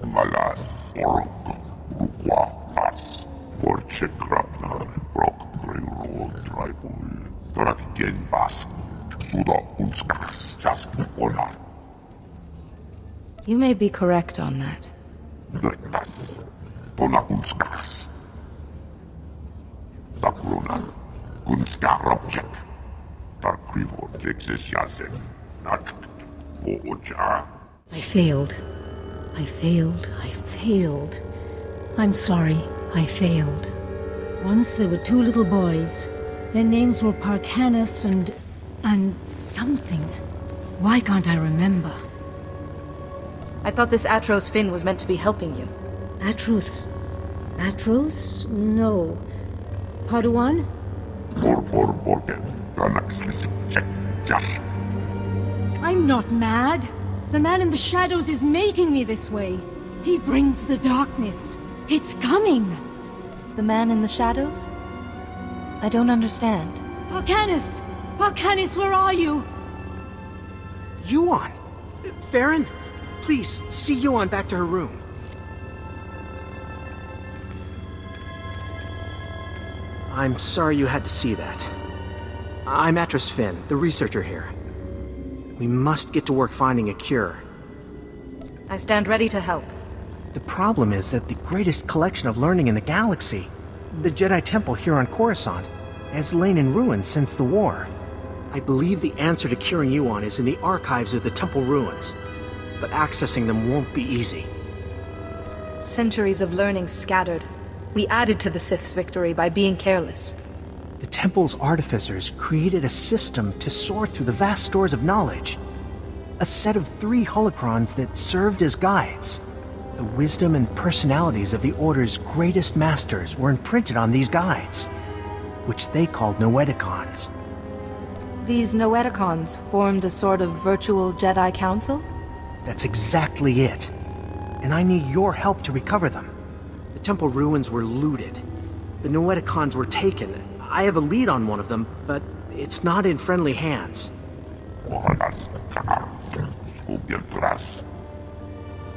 Malas ork ruquatas vorchekrapnar brok greuro tribul torak genvas suda unskas just onar. You may be correct on that. Dirtas tona unskas. Takrunan kunska robjek. Tarkrivo dexis yasen natkt ooja. I failed. I failed. I failed. I'm sorry. I failed. Once there were two little boys. Their names were Parkanis and something. Why can't I remember? I thought this Atros Finn was meant to be helping you. Atros? Atros? No. Padawan? Borgen. Ganaxis check just. I'm not mad. The man in the shadows is making me this way. He brings the darkness. It's coming. The man in the shadows? I don't understand. Parkanis! Parkanis, where are you? Yuan! Farron? Please, see Yuan back to her room. I'm sorry you had to see that. I'm Atros Finn, the researcher here. We must get to work finding a cure. I stand ready to help. The problem is that the greatest collection of learning in the galaxy, the Jedi Temple here on Coruscant, has lain in ruins since the war. I believe the answer to curing Yuan is in the archives of the temple ruins, but accessing them won't be easy. Centuries of learning scattered. We added to the Sith's victory by being careless. The temple's artificers created a system to sort through the vast stores of knowledge. A set of 3 holocrons that served as guides. The wisdom and personalities of the Order's greatest masters were imprinted on these guides, which they called Noeticons. These Noeticons formed a sort of virtual Jedi Council? That's exactly it. And I need your help to recover them. The temple ruins were looted. The Noeticons were taken. I have a lead on one of them, but it's not in friendly hands.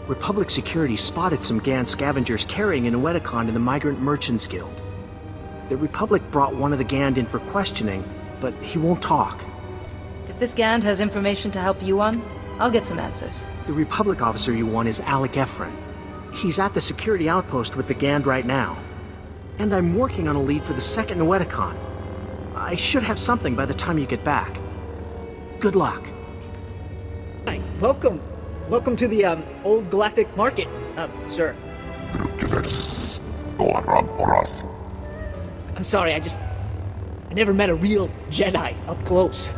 Republic security spotted some Gand scavengers carrying a Noeticon in the Migrant Merchants Guild. The Republic brought one of the Gand in for questioning, but he won't talk. If this Gand has information to help Yuan, I'll get some answers. The Republic officer you want is Alec Efren. He's at the security outpost with the Gand right now. And I'm working on a lead for the second Noeticon. I should have something by the time you get back. Good luck. Hi, welcome. Welcome to the, Old Galactic Market, sir. I'm sorry, I never met a real Jedi up close.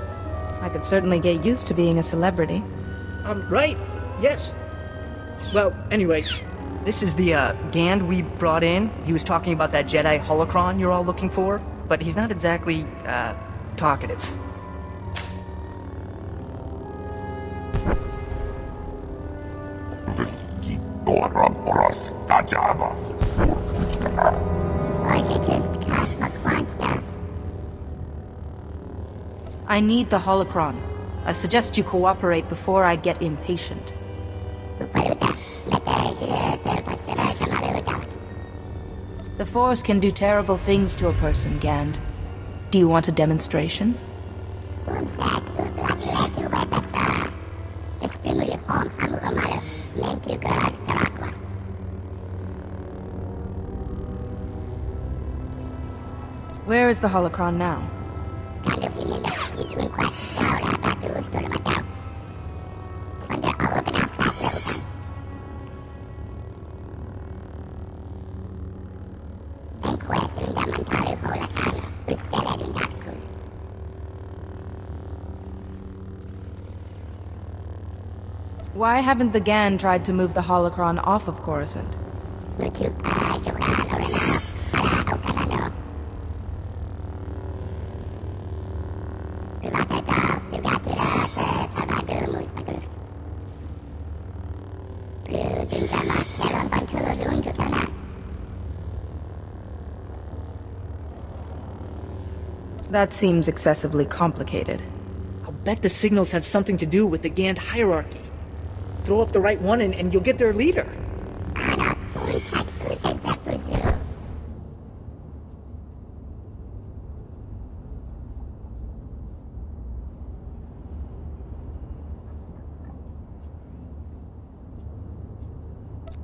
I could certainly get used to being a celebrity. Right, yes. Well, anyway, This is the, Gand we brought in. He was talking about that Jedi holocron you're all looking for, but he's not exactly, talkative. I need the holocron. I suggest you cooperate before I get impatient. The Force can do terrible things to a person, Gand. Do you want a demonstration? Where is the holocron now? Why haven't the Gand tried to move the holocron off of Coruscant? That seems excessively complicated. I'll bet the signals have something to do with the Gand hierarchy. throw up the right one and you'll get their leader.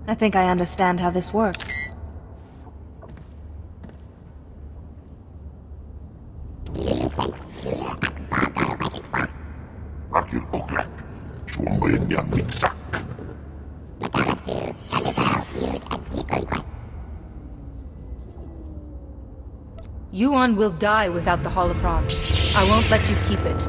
I think I understand how this works. Yuan will die without the holocron. I won't let you keep it.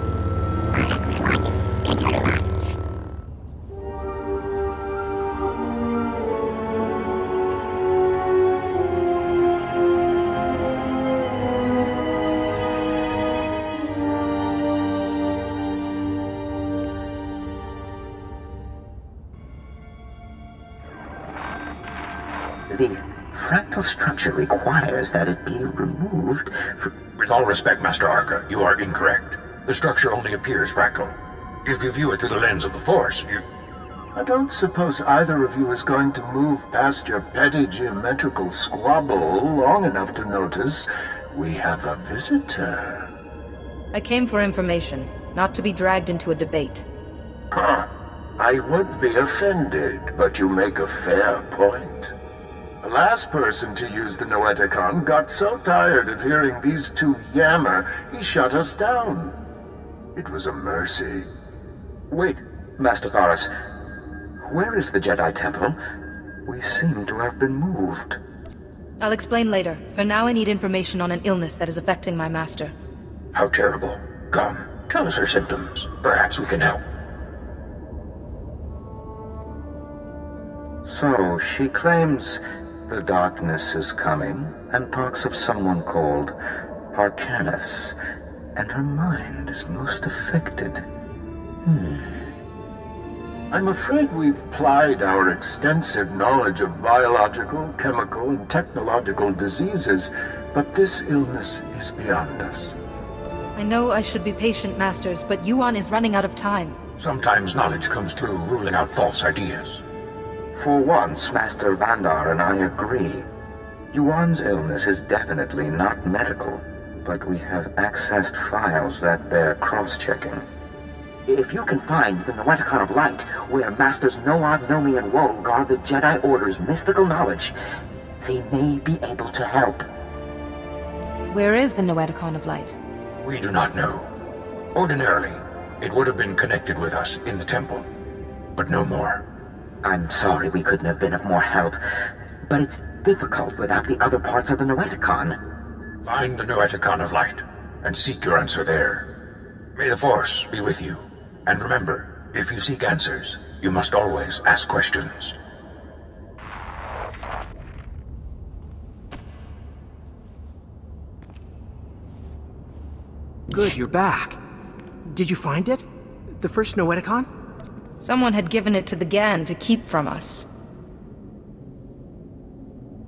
The fractal structure requires that it be removed for... With all respect, Master Arca, you are incorrect. The structure only appears fractal. If you view it through the lens of the Force, you... I don't suppose either of you is going to move past your petty geometrical squabble long enough to notice we have a visitor. I came for information, not to be dragged into a debate. Huh. I would be offended, but you make a fair point. The last person to use the Noeticon got so tired of hearing these two yammer, he shut us down. It was a mercy. Wait, Master Taris. Where is the Jedi Temple? We seem to have been moved. I'll explain later. For now, I need information on an illness that is affecting my master. How terrible. Come, tell us her symptoms. Perhaps we can help. So, she claims the darkness is coming, and talks of someone called Parkanus, and her mind is most affected. I'm afraid we've plied our extensive knowledge of biological, chemical, and technological diseases, but this illness is beyond us. I know I should be patient, Masters, but Yuan is running out of time. Sometimes knowledge comes through ruling out false ideas. For once, Master Bandar and I agree. Yuan's illness is definitely not medical, but we have accessed files that bear cross-checking. If you can find the Noeticon of Light, where Masters Noad, Nomi, and Woe guard the Jedi Order's mystical knowledge, they may be able to help. Where is the Noeticon of Light? We do not know. Ordinarily, it would have been connected with us in the temple, but no more. I'm sorry we couldn't have been of more help, but it's difficult without the other parts of the Noeticon. Find the Noeticon of Light, and seek your answer there. May the Force be with you. And remember, if you seek answers, you must always ask questions. Good, you're back. Did you find it? The first Noeticon? Someone had given it to the Gand to keep from us.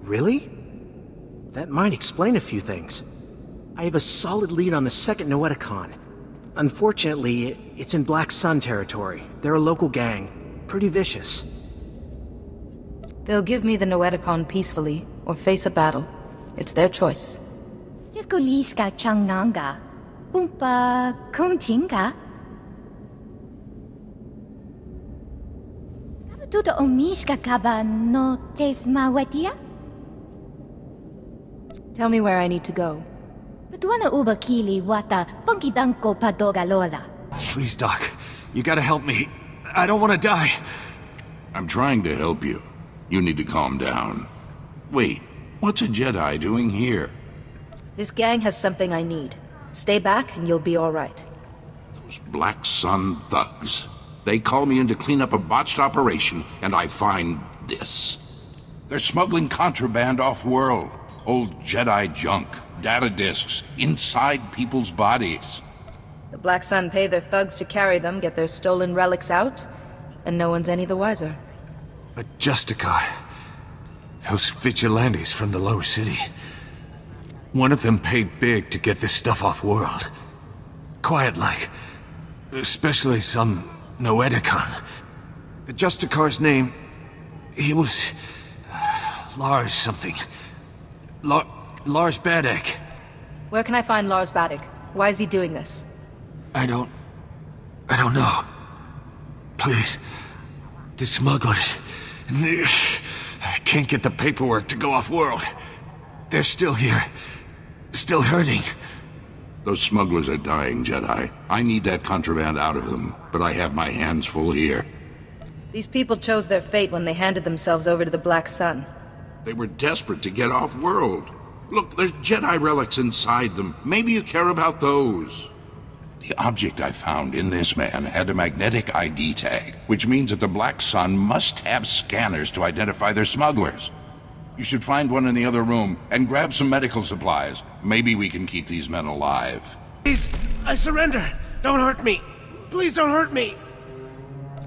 Really? That might explain a few things. I have a solid lead on the second Noeticon. Unfortunately, it's in Black Sun territory. They're a local gang. Pretty vicious. They'll give me the Noeticon peacefully, or face a battle. It's their choice. Jiskoliska changnanga. Umpa kumchinga. Tuto omishka kaba no tesma wetia? Tell me where I need to go. Tuana uba kili wata ponkidanko padoga lola. Please, Doc. You gotta help me. I don't want to die. I'm trying to help you. You need to calm down. Wait, what's a Jedi doing here? This gang has something I need. Stay back and you'll be alright. Those Black Sun thugs. They call me in to clean up a botched operation, and I find this. They're smuggling contraband off-world. Old Jedi junk, data disks, inside people's bodies. The Black Sun pay their thugs to carry them, get their stolen relics out, and no one's any the wiser. But Justicar, those vigilantes from the lower city, one of them paid big to get this stuff off-world. Quiet-like. Especially some Noeticon. The Justicar's name... He was... Lars something. Lars Battic. Where can I find Lars Battic? Why is he doing this? I don't know. Please. The smugglers... I can't get the paperwork to go off-world. They're still here. Still hurting. Those smugglers are dying, Jedi. I need that contraband out of them, but I have my hands full here. These people chose their fate when they handed themselves over to the Black Sun. They were desperate to get off-world. Look, there's Jedi relics inside them. Maybe you care about those. The object I found in this man had a magnetic ID tag, which means that the Black Sun must have scanners to identify their smugglers. You should find one in the other room and grab some medical supplies. Maybe we can keep these men alive. Please, I surrender. Don't hurt me. Please don't hurt me.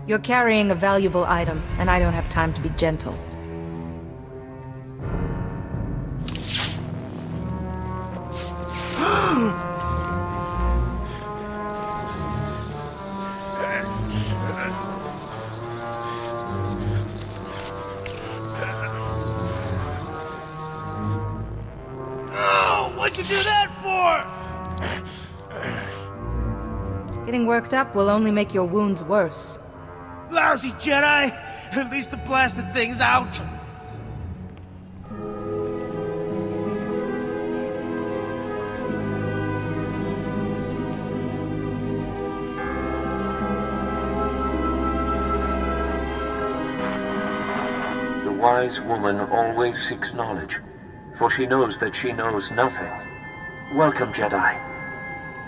You're carrying a valuable item, and I don't have time to be gentle. What'd you do that for? Getting worked up will only make your wounds worse. Lousy Jedi! At least the blasted thing's out! The wise woman always seeks knowledge, for she knows that she knows nothing. Welcome, Jedi.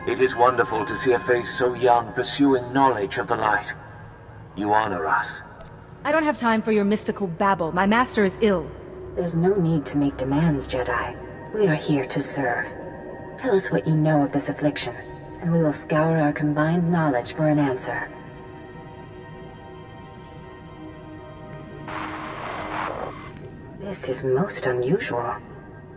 It is wonderful to see a face so young pursuing knowledge of the light. You honor us. I don't have time for your mystical babble. My master is ill. There's no need to make demands, Jedi. We are here to serve. Tell us what you know of this affliction, and we will scour our combined knowledge for an answer. This is most unusual.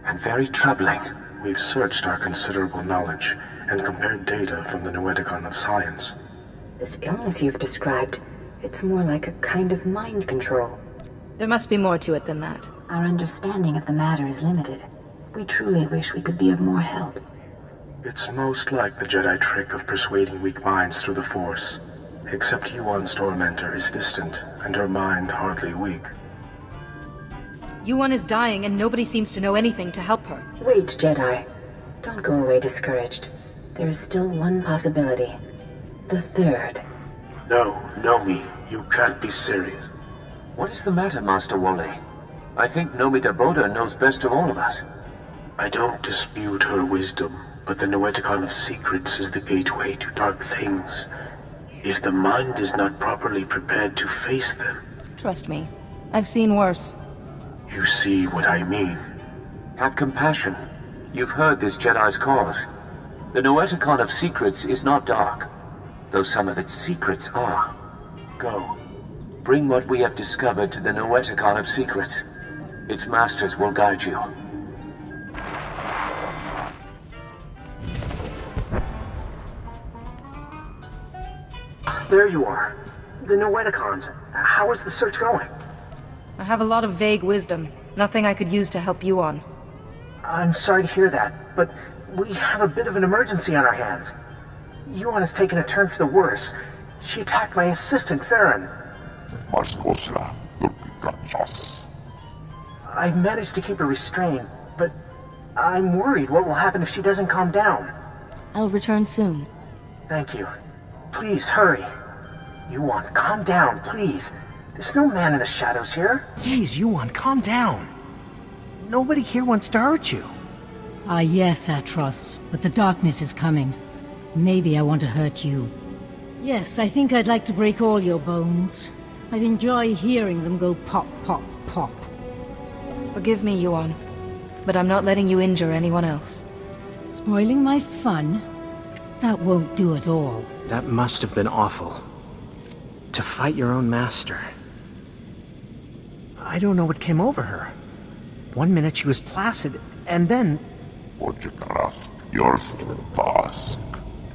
And very troubling. We've searched our considerable knowledge and compared data from the Noeticon of Science. This illness you've described, it's more like a kind of mind control. There must be more to it than that. Our understanding of the matter is limited. We truly wish we could be of more help. It's most like the Jedi trick of persuading weak minds through the Force. Except Yuan's tormentor is distant, and her mind hardly weak. Yuan is dying and nobody seems to know anything to help her. Wait, Jedi. Don't go away discouraged. There is still one possibility. The third. No, Nomi, you can't be serious. What is the matter, Master Woolley? I think Nomi Daboda knows best of all of us. I don't dispute her wisdom, but the Noeticon of Secrets is the gateway to dark things. If the mind is not properly prepared to face them... Trust me, I've seen worse. You see what I mean. Have compassion. You've heard this Jedi's cause. The Noeticon of Secrets is not dark, though some of its secrets are. Go. Bring what we have discovered to the Noeticon of Secrets. Its masters will guide you. There you are. The Noeticons. How is the search going? I have a lot of vague wisdom. Nothing I could use to help Yuan. I'm sorry to hear that, but we have a bit of an emergency on our hands. Yuan has taken a turn for the worse. She attacked my assistant, Farron. I've managed to keep her restrained, but I'm worried what will happen if she doesn't calm down. I'll return soon. Thank you. Please, hurry. Yuan, calm down, please. There's no man in the shadows here. Please, Yuan, calm down. Nobody here wants to hurt you. Ah, yes, Atros, but the darkness is coming. Maybe I want to hurt you. Yes, I think I'd like to break all your bones. I'd enjoy hearing them go pop, pop, pop. Forgive me, Yuan, but I'm not letting you injure anyone else. Spoiling my fun? That won't do at all. That must have been awful. To fight your own master. I don't know what came over her. One minute she was placid, and then...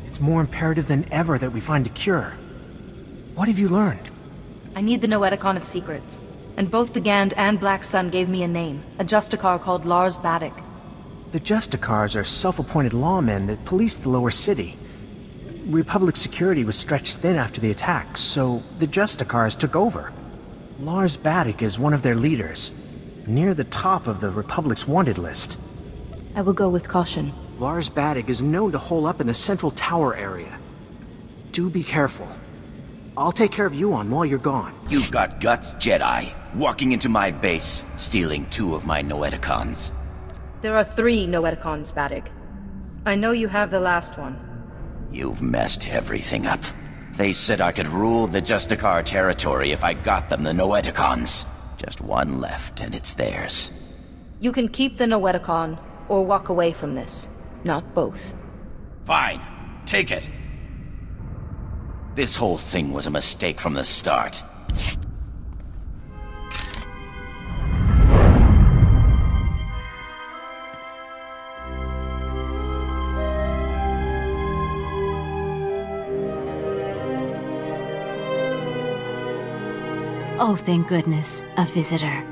It's more imperative than ever that we find a cure. What have you learned? I need the Noeticon of Secrets. And both the Gand and Black Sun gave me a name, a Justicar called Lars Battic. The Justicars are self-appointed lawmen that police the lower city. Republic security was stretched thin after the attack, so the Justicars took over. Lars Battic is one of their leaders, near the top of the Republic's wanted list. I will go with caution. Lars Battic is known to hole up in the central tower area. Do be careful. I'll take care of Yuan while you're gone. You've got guts, Jedi. Walking into my base, stealing 2 of my Noeticons. There are 3 Noeticons, Battic. I know you have the last one. You've messed everything up. They said I could rule the Justicar territory if I got them the Noeticons. Just one left, and it's theirs. You can keep the Noeticon, or walk away from this. Not both. Fine. Take it. This whole thing was a mistake from the start. Oh, thank goodness, a visitor.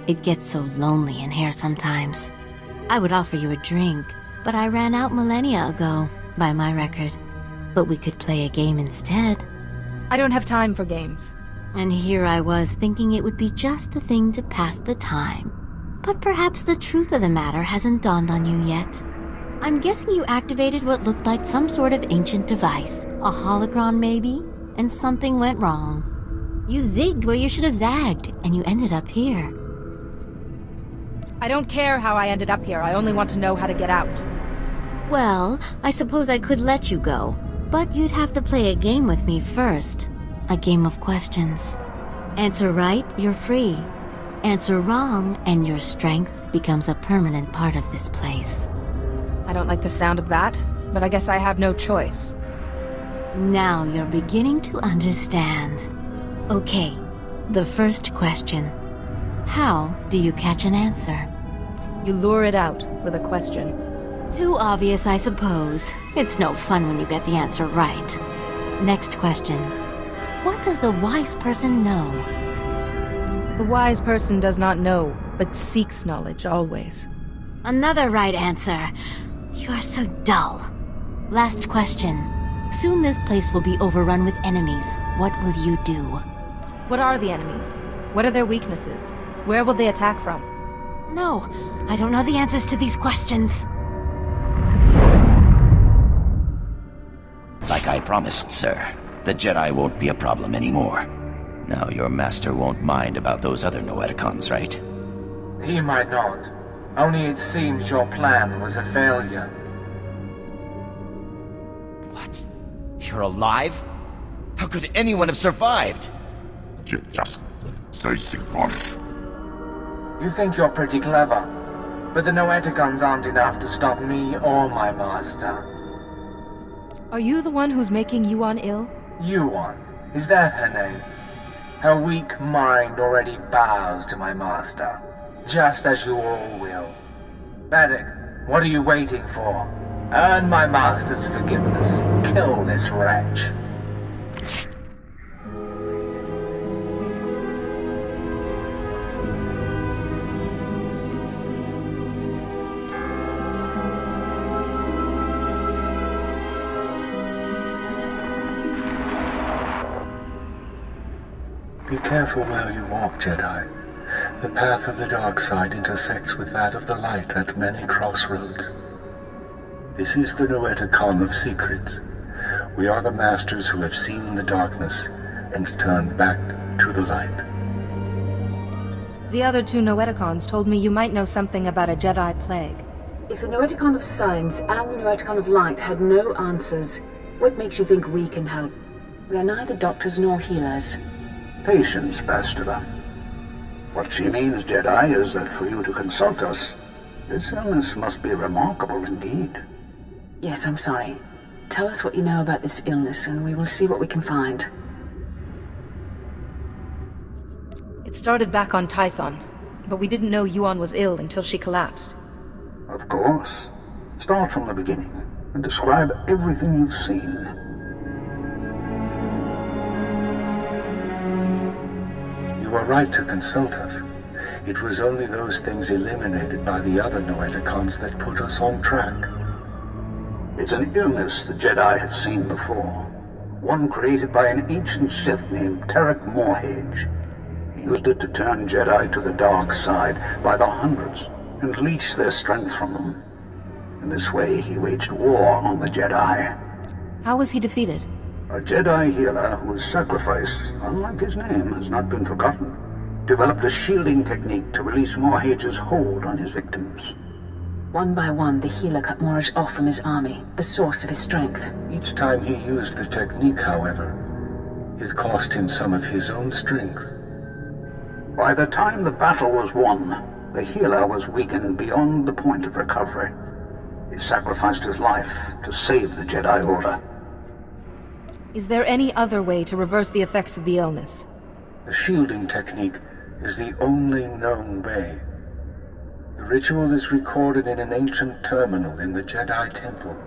It gets so lonely in here sometimes. I would offer you a drink, but I ran out millennia ago, by my record. But we could play a game instead. I don't have time for games. And here I was thinking it would be just the thing to pass the time. But perhaps the truth of the matter hasn't dawned on you yet. I'm guessing you activated what looked like some sort of ancient device. A holocron maybe? And something went wrong. You zigged where you should have zagged, and you ended up here. I don't care how I ended up here, I only want to know how to get out. Well, I suppose I could let you go, but you'd have to play a game with me first. A game of questions. Answer right, you're free. Answer wrong, and your strength becomes a permanent part of this place. I don't like the sound of that, but I guess I have no choice. Now you're beginning to understand. Okay, the first question. How do you catch an answer? You lure it out with a question. Too obvious, I suppose. It's no fun when you get the answer right. Next question. What does the wise person know? The wise person does not know, but seeks knowledge always. Another right answer. You are so dull. Last question. Soon this place will be overrun with enemies. What will you do? What are the enemies? What are their weaknesses? Where will they attack from? No, I don't know the answers to these questions. Like I promised, sir, the Jedi won't be a problem anymore. Now your master won't mind about those other Noeticons, right? He might not. Only it seems your plan was a failure. What? You're alive? How could anyone have survived? Just say one. You think you're pretty clever, but the Noeticons aren't enough to stop me or my master. Are you the one who's making Yuan ill? Yuan, is that her name? Her weak mind already bows to my master, just as you all will. Battic, what are you waiting for? Earn my master's forgiveness. Kill this wretch. Be careful where you walk, Jedi. The path of the dark side intersects with that of the light at many crossroads. This is the Noeticon of Secrets. We are the masters who have seen the darkness and turned back to the light. The other 2 Noeticons told me you might know something about a Jedi plague. If the Noeticon of Science and the Noeticon of Light had no answers, what makes you think we can help? We are neither doctors nor healers. Patience, Bastila. What she means, Jedi, is that for you to consult us, this illness must be remarkable indeed. Yes, I'm sorry. Tell us what you know about this illness, and we will see what we can find. It started back on Tython, but we didn't know Yuan was ill until she collapsed. Of course. Start from the beginning, and describe everything you've seen. You were right to consult us. It was only those things eliminated by the other Noeticons that put us on track. It's an illness the Jedi have seen before. One created by an ancient Sith named Taris Morhage. He used it to turn Jedi to the dark side by the hundreds and leech their strength from them. In this way, he waged war on the Jedi. How was he defeated? A Jedi healer whose sacrifice, unlike his name, has not been forgotten, developed a shielding technique to release Morhage's hold on his victims. One by one, the healer cut Morhage off from his army, the source of his strength. Each time he used the technique, however, it cost him some of his own strength. By the time the battle was won, the healer was weakened beyond the point of recovery. He sacrificed his life to save the Jedi Order. Is there any other way to reverse the effects of the illness? The shielding technique is the only known way. The ritual is recorded in an ancient terminal in the Jedi Temple.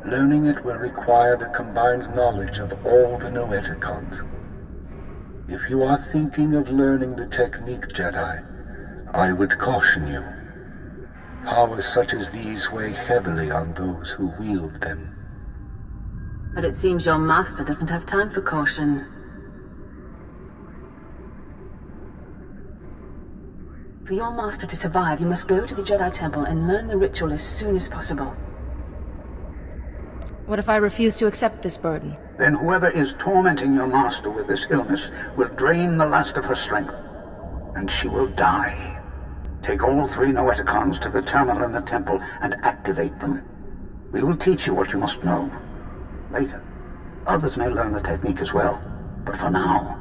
Learning it will require the combined knowledge of all the Noeticons. If you are thinking of learning the technique, Jedi, I would caution you. Powers such as these weigh heavily on those who wield them. But it seems your master doesn't have time for caution. For your master to survive, you must go to the Jedi Temple and learn the ritual as soon as possible. What if I refuse to accept this burden? Then whoever is tormenting your master with this illness will drain the last of her strength, and she will die. Take all 3 Noeticons to the terminal in the temple and activate them. We will teach you what you must know. Later, others may learn the technique as well, but for now,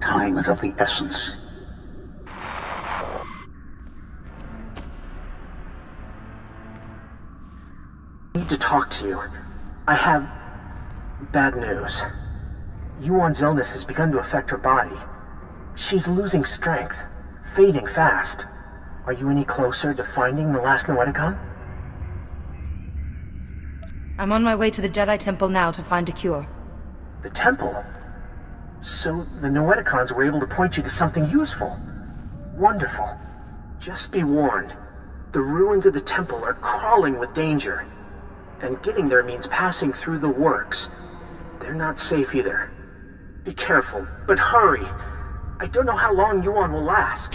time is of the essence. I need to talk to you. I have bad news. Yuan's illness has begun to affect her body. She's losing strength, fading fast. Are you any closer to finding the last Noeticon? I'm on my way to the Jedi Temple now to find a cure. The temple? So the Noeticons were able to point you to something useful. Wonderful. Just be warned. The ruins of the temple are crawling with danger. And getting there means passing through the works. They're not safe either. Be careful, but hurry. I don't know how long Yuan will last.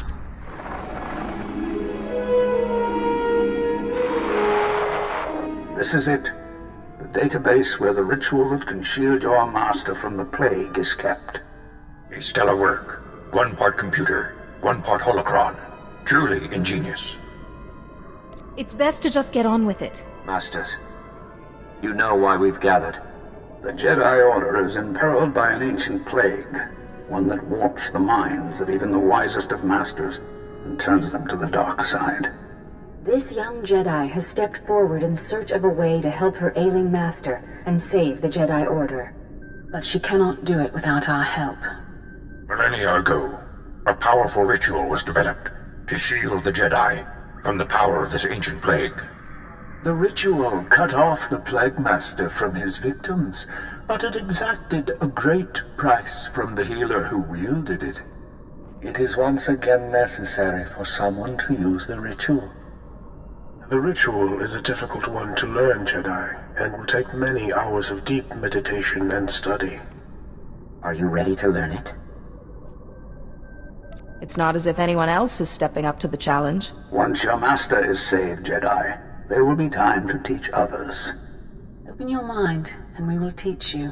This is it. The database where the ritual that can shield your master from the plague is kept. A stellar work. 1 part computer, 1 part holocron. Truly ingenious. It's best to just get on with it. Masters, you know why we've gathered. The Jedi Order is imperiled by an ancient plague, one that warps the minds of even the wisest of masters and turns them to the dark side. This young Jedi has stepped forward in search of a way to help her ailing master and save the Jedi Order. But she cannot do it without our help. Millennia ago, a powerful ritual was developed to shield the Jedi from the power of this ancient plague. The ritual cut off the Plague Master from his victims, but it exacted a great price from the healer who wielded it. It is once again necessary for someone to use the ritual. The ritual is a difficult one to learn, Jedi, and will take many hours of deep meditation and study. Are you ready to learn it? It's not as if anyone else is stepping up to the challenge. Once your master is saved, Jedi, there will be time to teach others. Open your mind, and we will teach you.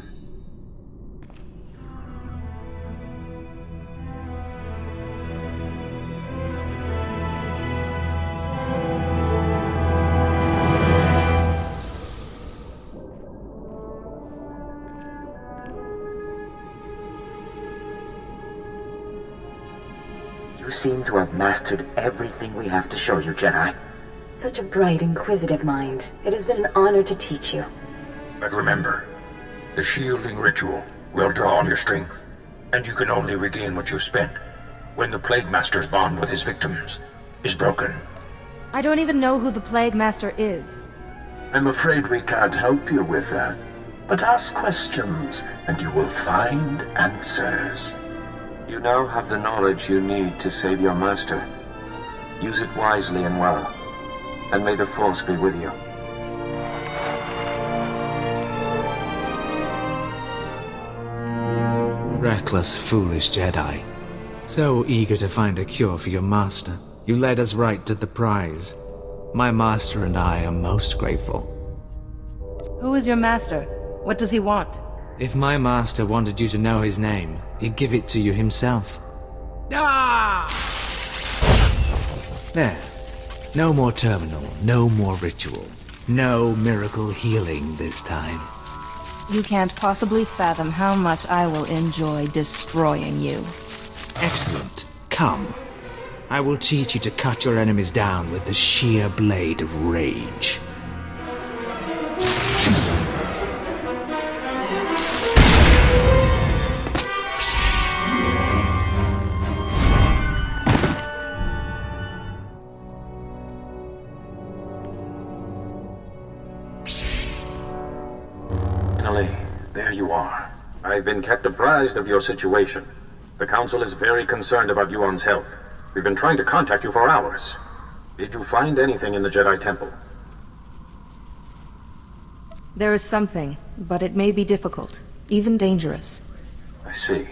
You seem to have mastered everything we have to show you, Jedi. Such a bright, inquisitive mind. It has been an honor to teach you. But remember, the shielding ritual will draw on your strength, and you can only regain what you've spent when the Plague Master's bond with his victims is broken. I don't even know who the Plague Master is. I'm afraid we can't help you with that. But ask questions, and you will find answers. You now have the knowledge you need to save your master. Use it wisely and well, and may the Force be with you. Reckless, foolish Jedi. So eager to find a cure for your master, you led us right to the prize. My master and I are most grateful. Who is your master? What does he want? If my master wanted you to know his name, he'd give it to you himself. Ah! There. No more terminal, no more ritual. No miracle healing this time. You can't possibly fathom how much I will enjoy destroying you. Excellent. Come. I will teach you to cut your enemies down with the sheer blade of rage. There you are. I've been kept apprised of your situation. The Council is very concerned about Yuan's health. We've been trying to contact you for hours. Did you find anything in the Jedi Temple? There is something, but it may be difficult, even dangerous. I see.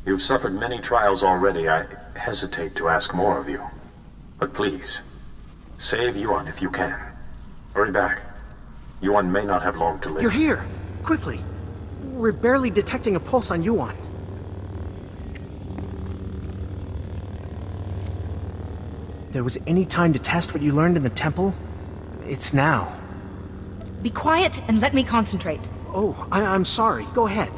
You've suffered many trials already. I hesitate to ask more of you. But please, save Yuan if you can. Hurry back. Yuan may not have long to live. You're here! Quickly! We're barely detecting a pulse on Yuan. There was any time to test what you learned in the temple? It's now. Be quiet and let me concentrate. Oh, I'm sorry. Go ahead.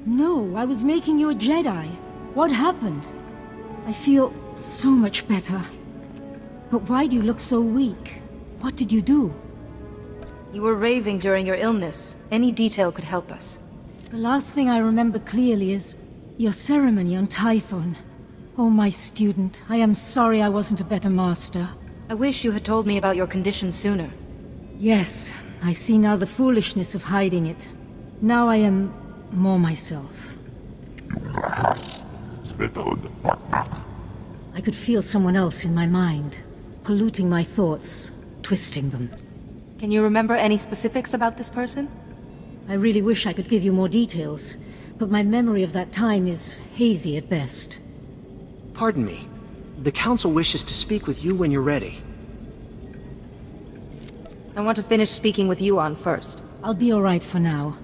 No, I was making you a Jedi. What happened? I feel so much better. But why do you look so weak? What did you do? You were raving during your illness. Any detail could help us. The last thing I remember clearly is your ceremony on Tython. Oh, my student, I am sorry I wasn't a better master. I wish you had told me about your condition sooner. Yes, I see now the foolishness of hiding it. Now I am more myself. I could feel someone else in my mind, polluting my thoughts, twisting them. Can you remember any specifics about this person? I really wish I could give you more details, but my memory of that time is hazy at best. Pardon me. The Council wishes to speak with you when you're ready. I want to finish speaking with Yuan first. I'll be all right for now.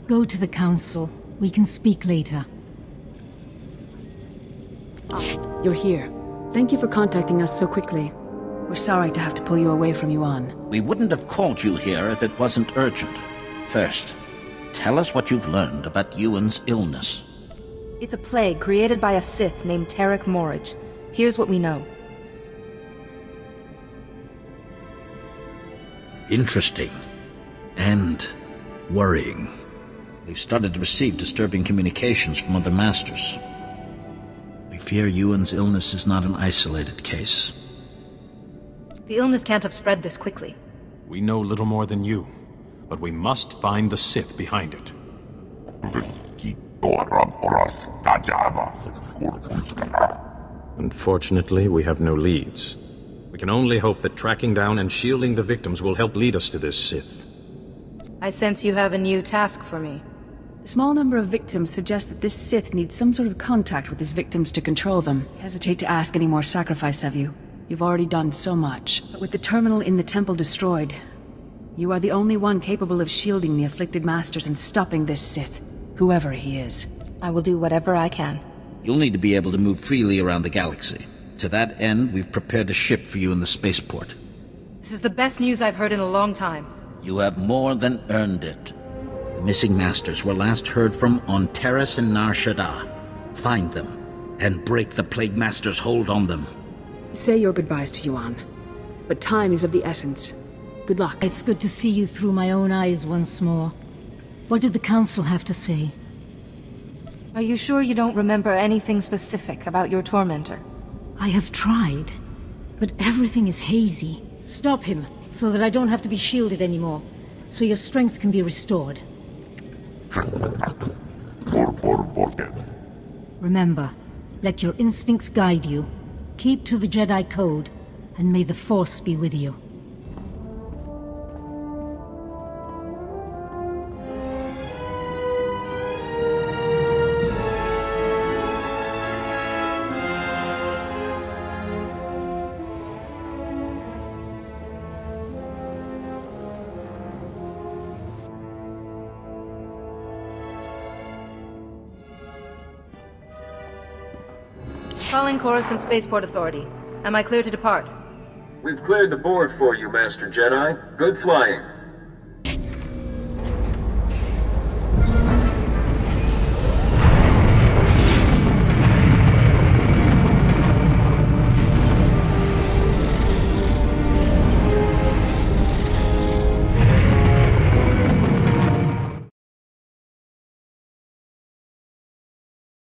Go to the Council. We can speak later. You're here. Thank you for contacting us so quickly. We're sorry to have to pull you away from Yuan. We wouldn't have called you here if it wasn't urgent. First, tell us what you've learned about Yuan's illness. It's a plague created by a Sith named Taris Morage. Here's what we know. Interesting. And worrying. We've started to receive disturbing communications from other masters. We fear Yuan's illness is not an isolated case. The illness can't have spread this quickly. We know little more than you, but we must find the Sith behind it. Unfortunately, we have no leads. We can only hope that tracking down and shielding the victims will help lead us to this Sith. I sense you have a new task for me. A small number of victims suggest that this Sith needs some sort of contact with his victims to control them. Hesitate to ask any more sacrifice of you. You've already done so much. But with the terminal in the temple destroyed, you are the only one capable of shielding the afflicted masters and stopping this Sith, whoever he is. I will do whatever I can. You'll need to be able to move freely around the galaxy. To that end, we've prepared a ship for you in the spaceport. This is the best news I've heard in a long time. You have more than earned it. The missing masters were last heard from on Taris and Nar Shaddaa. Find them, and break the Plague Master's hold on them. Say your goodbyes to Yuan. But time is of the essence. Good luck. It's good to see you through my own eyes once more. What did the Council have to say? Are you sure you don't remember anything specific about your tormentor? I have tried, but everything is hazy. Stop him, so that I don't have to be shielded anymore, so your strength can be restored. Remember, let your instincts guide you. Keep to the Jedi Code, and may the Force be with you. Calling Coruscant Spaceport Authority. Am I clear to depart? We've cleared the board for you, Master Jedi. Good flying.